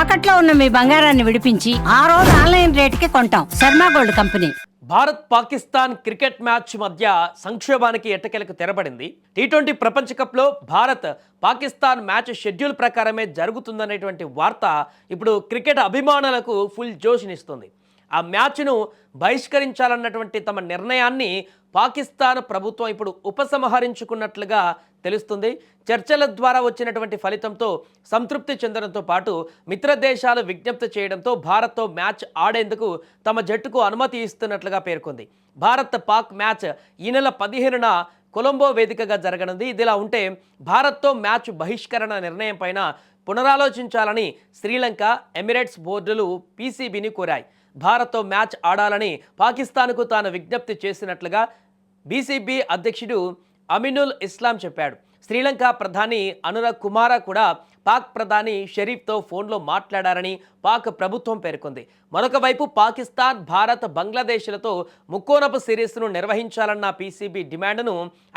తాకట్లో ఉన్న మీ బంగారాన్ని విడిపించి ఆ రోజు ఆన్లైన్ రేటుకి కొంటాం. Sharma gold company. Bharat Pakistan cricket match మధ్య సంక్షోభానికి ఎట్టకేలకు తెరపడింది. టీ20 ప్రపంచ కప్లో భారత్ పాకిస్తాన్ మ్యాచ్ షెడ్యూల్ ప్రకారమే జరుగుతుందనేటువంటి వార్త ఇప్పుడు క్రికెట్ అభిమానులకు ఫుల్ జోష్నిస్తుంది. ఆ మ్యాచ్ను బహిష్కరించాలన్నటువంటి తమ నిర్ణయాన్ని పాకిస్తాన్ ప్రభుత్వం ఇప్పుడు ఉపసంహరించుకున్నట్లుగా తెలుస్తుంది. చర్చల ద్వారా వచ్చినటువంటి ఫలితంతో సంతృప్తి చెందడంతో పాటు మిత్ర దేశాలు విజ్ఞప్తి చేయడంతో భారత్తో మ్యాచ్ ఆడేందుకు తమ జట్టుకు అనుమతి ఇస్తున్నట్లుగా పేర్కొంది. భారత్ పాక్ మ్యాచ్ ఈ నెల 15న కొలంబో వేదికగా జరగనుంది. ఇదిలా ఉంటే భారత్తో మ్యాచ్ బహిష్కరణ నిర్ణయం పైన పునరాలోచించాలని శ్రీలంక, ఎమిరేట్స్ బోర్డులు పీసీబీని కోరాయి. భారత్తో మ్యాచ్ ఆడాలని పాకిస్తాన్కు తాను విజ్ఞప్తి చేసినట్లుగా బీసీబీ అధ్యక్షుడు అమినుల్ ఇస్లాం చెప్పాడు. శ్రీలంక ప్రధాని అనురాగ్ కుమార కూడా పాక్ ప్రధాని షరీఫ్తో ఫోన్లో మాట్లాడారని పాక్ ప్రభుత్వం పేర్కొంది. మరొక వైపు పాకిస్తాన్, భారత్, బంగ్లాదేశ్లతో ముక్కోనపు సిరీస్ను నిర్వహించాలన్న పీసీబీ డిమాండ్ను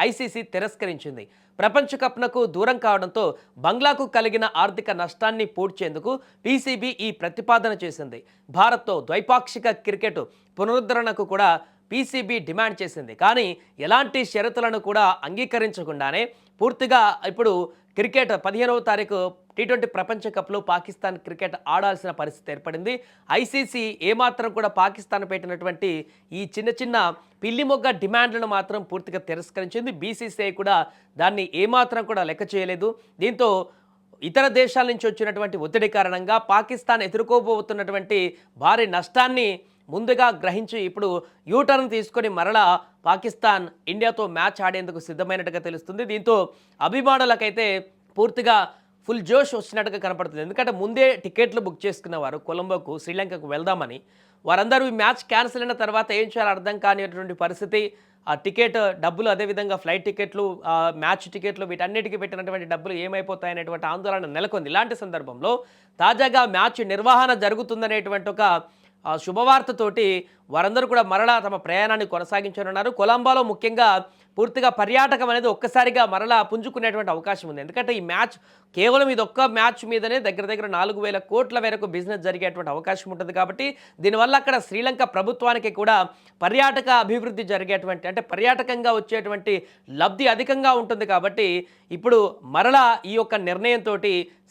ఐసీసీ తిరస్కరించింది. ప్రపంచ కప్నకు దూరం కావడంతో బంగ్లాకు కలిగిన ఆర్థిక నష్టాన్ని పూడ్చేందుకు పీసీబీ ఈ ప్రతిపాదన చేసింది. భారత్తో ద్వైపాక్షిక క్రికెట్ పునరుద్ధరణకు కూడా పీసీబీ డిమాండ్ చేసింది. కానీ ఎలాంటి షరతులను కూడా అంగీకరించకుండానే పూర్తిగా ఇప్పుడు క్రికెట్ 15వ తారీఖు టీ20 ప్రపంచ కప్లో పాకిస్తాన్ క్రికెట్ ఆడాల్సిన పరిస్థితి ఏర్పడింది. ఐసీసీ ఏమాత్రం కూడా పాకిస్తాన్ పెట్టినటువంటి ఈ చిన్న చిన్న పిల్లిమొగ్గ డిమాండ్లను మాత్రం పూర్తిగా తిరస్కరించింది. బీసీసీఐ కూడా దాన్ని ఏమాత్రం కూడా లెక్క చేయలేదు. దీంతో ఇతర దేశాల నుంచి వచ్చినటువంటి ఒత్తిడి కారణంగా పాకిస్తాన్ ఎదుర్కోబోతున్నటువంటి భారీ నష్టాన్ని ముందుగా గ్రహించి ఇప్పుడు యూటర్న్ తీసుకొని మరలా పాకిస్తాన్ ఇండియాతో మ్యాచ్ ఆడేందుకు సిద్ధమైనట్టుగా తెలుస్తుంది. దీంతో అభిమానులకైతే పూర్తిగా ఫుల్ జోష్ వచ్చినట్టుగా కనపడుతుంది. ఎందుకంటే ముందే టికెట్లు బుక్ చేసుకున్నవారు కొలంబోకు, శ్రీలంకకు వెళ్దామని, వారందరూ ఈ మ్యాచ్ క్యాన్సిల్ అయిన తర్వాత ఏం చేయాలో అర్థం కానిటువంటి పరిస్థితి. ఆ టికెట్ డబ్బులు, అదేవిధంగా ఫ్లైట్ టికెట్లు, మ్యాచ్ టికెట్లు, వీటన్నిటికీ పెట్టినటువంటి డబ్బులు ఏమైపోతాయనేటువంటి ఆందోళన నెలకొంది. ఇలాంటి సందర్భంలో తాజాగా మ్యాచ్ నిర్వహణ జరుగుతుందనేటువంటి ఒక శుభవార్తతోటి వారందరూ కూడా మరలా తమ ప్రయాణాన్ని కొనసాగించనున్నారు. కొలంబోలో ముఖ్యంగా పూర్తిగా పర్యాటకం అనేది ఒక్కసారిగా మరలా పుంజుకునేటువంటి అవకాశం ఉంది. ఎందుకంటే ఈ మ్యాచ్ కేవలం ఇది ఒక్క మ్యాచ్ మీదనే దగ్గర 4,000 కోట్ల వరకు బిజినెస్ జరిగేటువంటి అవకాశం ఉంటుంది. కాబట్టి దీనివల్ల అక్కడ శ్రీలంక ప్రభుత్వానికి కూడా పర్యాటక అభివృద్ధి జరిగేటువంటి, అంటే పర్యాటకంగా వచ్చేటువంటి లబ్ధి అధికంగా ఉంటుంది. కాబట్టి ఇప్పుడు మరలా ఈ యొక్క నిర్ణయంతో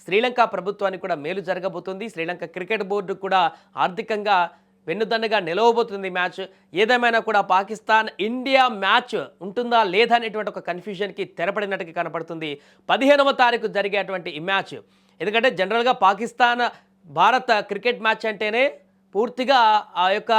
శ్రీలంక ప్రభుత్వానికి కూడా మేలు జరగబోతుంది. శ్రీలంక క్రికెట్ బోర్డు కూడా ఆర్థికంగా వెన్నుదన్నుగా నిలవబోతుంది మ్యాచ్. ఏదేమైనా కూడా పాకిస్తాన్ ఇండియా మ్యాచ్ ఉంటుందా లేదా అనేటువంటి ఒక కన్ఫ్యూజన్కి తెరపడినట్టుగా కనపడుతుంది 15వ తారీఖు జరిగేటువంటి ఈ మ్యాచ్. ఎందుకంటే జనరల్గా పాకిస్తాన్ భారత్ క్రికెట్ మ్యాచ్ అంటేనే పూర్తిగా ఆ యొక్క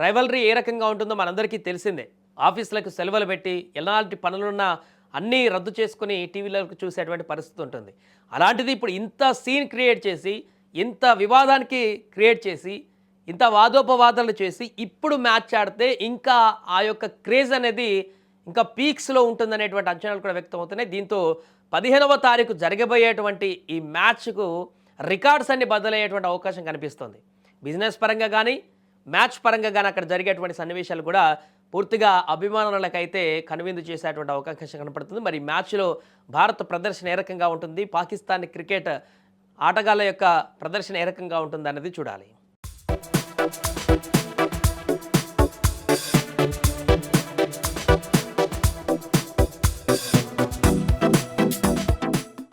రైవలరీ ఏ రకంగా ఉంటుందో మనందరికీ తెలిసిందే. ఆఫీసులకు సెలవులు పెట్టి ఎలాంటి పనులున్నా అన్నీ రద్దు చేసుకుని టీవీలకు చూసేటువంటి పరిస్థితి ఉంటుంది. అలాంటిది ఇప్పుడు ఇంత సీన్ క్రియేట్ చేసి, ఇంత వివాదానికి క్రియేట్ చేసి, ఇంత వాదోపవాదాలు చేసి ఇప్పుడు మ్యాచ్ ఆడితే ఇంకా ఆ యొక్క క్రేజ్ అనేది ఇంకా పీక్స్లో ఉంటుందనేటువంటి అంచనాలు కూడా వ్యక్తం అవుతున్నాయి. దీంతో 15వ తారీఖు జరగబోయేటువంటి ఈ మ్యాచ్కు రికార్డ్స్ అన్ని బదులయ్యేటువంటి అవకాశం కనిపిస్తుంది. బిజినెస్ పరంగా కానీ, మ్యాచ్ పరంగా కానీ అక్కడ జరిగేటువంటి సన్నివేశాలు కూడా పూర్తిగా అభిమానులకైతే కనువిందు చేసేటువంటి అవకాశం కనపడుతుంది. మరి మ్యాచ్లో భారత్ ప్రదర్శన ఏ రకంగా ఉంటుంది, పాకిస్తాన్ క్రికెట్ ఆటగాళ్ళ యొక్క ప్రదర్శన ఏ రకంగా ఉంటుంది అన్నది చూడాలి.